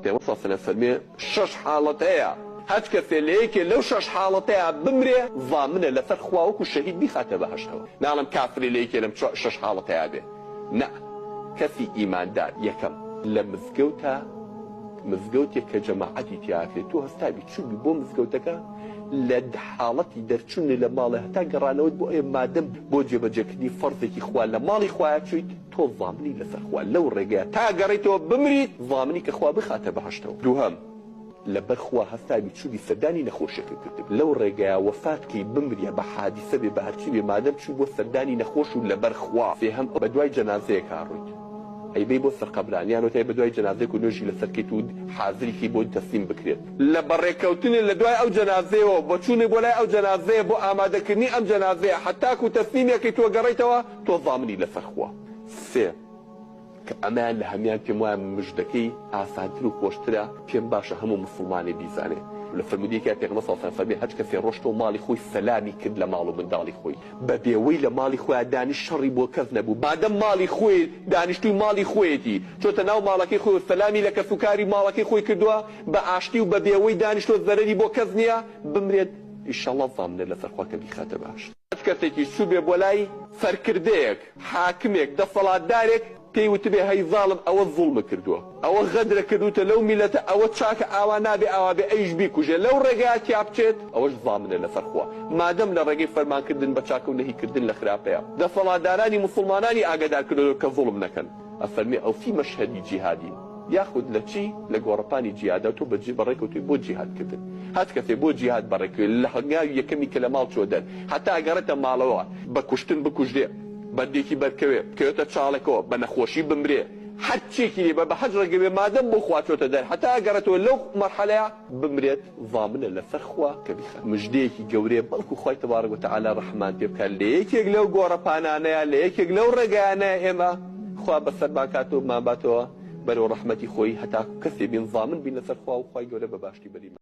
پێوە سەسنە فەرمێ شەش حاڵەت هەیە هەچ کەسێ لە یەکێ لەو شەش حاڵەتەیە بمرێ ضامنە لەسەر خوا وەکو شەهید بیخاتە بەهەشتەوە ناڵم کافری لە یەکێ لەم شەش حاڵەتەیە بێ نە کەسی ئیماندار یەکەم لە مزگەوتێک کە جەماعەتی تیاکرێت تۆ هەستابی چووبی بۆ مزگەوتەکە لە حاڵەتی دەرچوونی لە ماڵێ هەتا گەڕانەوەت بۆ ئێ مادەم بۆ جێبەجێکردنی فەرزێکی خوا لە ماڵی خوایە چویت تۆ ضامنی لەسەر خوا لەو ڕێگەیە تا گەڕیتەوە بمریت ضامنی کە خوا بخاتە بەهەشتەوە دووهەم لەبەر خوا هەستابی چووبی سەردانی نەخۆشیەکە کرد لەو ڕێگەیە وەفاتکەی بمریە بە حادیسە بێ بە هەرچی بێ مادەم چوو بۆ سەردانی نەخۆش و لەبەر خوا سێهەم بە دوای جەنازەیەک ڕوویت ئەیبەی بۆ سەرقەبرانیان وتای بە دوای جەنازەیەک و نوێژی لەسەرکەیت و حازریکی بۆ تەسلیم بکرێت لە بەڕێکەوتنێ لە دوای ئەو جەنازەیەوە بۆ چوونێ بۆ لای ئەو جەنازەیە بۆ ئامادەکردنی ئەم جەنازەیە حتاکو و تەسلیمیەکەی تۆ گەڕیتەوە تۆ ضامنی لەسەر خوا سێ کە ئەمان لە هەمیان پێم وایە مژدەکەی ئاسانتر و خۆشترە پێم باشە هەموو مسلمانێ بیزانێ لە فەرمودیەکە پێغەمبەر صلی الله علیه و سلم هەچ کەسێ ڕۆشتەوە ماڵی خۆی سەلامی کرد لە ماڵ و منداڵی خۆی بە بێوەی لە ماڵی خۆیان دانیشت شەڕی بۆ کەس نەبوو مادەم ماڵی خۆی دانیشتووی ماڵی خۆیەتی چۆتە ناو ماڵەکەی خۆی و سەلامی لە کەسوکاری ماڵەکەی خۆی کردووە بە ئاشتی و بە بێوەی دانیشتووە زەرەری بۆ کەس نییە بمرێت ئینشەڵڵا ضامنە لەسەر خوا کە بیخاتە باش هەچ کەسێکی چوو بێ بۆ لای سەرکردەیەک حاکمێک دەسەڵاتدارێک پێی وتبێ هەی زاڵم ئەوە زوڵمە کردووە ئەوە غەدرە کردوتە لەو میلەتە ئەوە چاکە ئاوا نابێ ئاوا بێ ئەیش بیکوژێ لەو ڕێگای تیا بچێت ئەوەش ضامنە لەسەر خوا مادەم لە ڕێگەی فەرمانکردن بە چاکە و نەهیکردن لە خراپەیە دەسەڵاتدارانی مسلمانانی ئاگادار کردەوە کە زوڵم نەکەن ئەفەرمێ ئەو فی مەشهەدی جیهادی یاخود لە چی لە گۆڕەپانی جیهادا تۆ بەڕێکەوتووی بۆ جیهادکردن هەت کەسێ بۆ جیهاد بەڕێکەوێت لە هەنگاوی یەکەمی کە لە ماڵ چۆ دەر هەتا ئەگەڕێتە ماڵەوە بە کوشتن بکوژدێ بەردێکی بەرکەوێ بکەوێتە چاڵێکەوە بە نەخۆشی بمرێ هەرچێکی لێ بە حەج ڕێگەوێ مادەم بۆ خوا چۆتە دەر هەتا ئەگەڕێتەوە لەو مەرحەلەیە بمرێت ضامنە لەسەر خوا کە بیخات مژدەیەکی گەورەیە بەڵکو خوای تەبارەک وتەعالا ڕەحمان پێ بکات لە یەکێک لەو گۆڕەپانانەیە لە یەکێک لەو ڕێگەیانەیە ئێمە خوا بەسەرمان کاتەوە ماباتەوە بەرەو ڕەحمەتی خۆی هەتا کەسێ بین ضامن بین لەسەر خوا و خوای گەورە بە باشتی بەریمە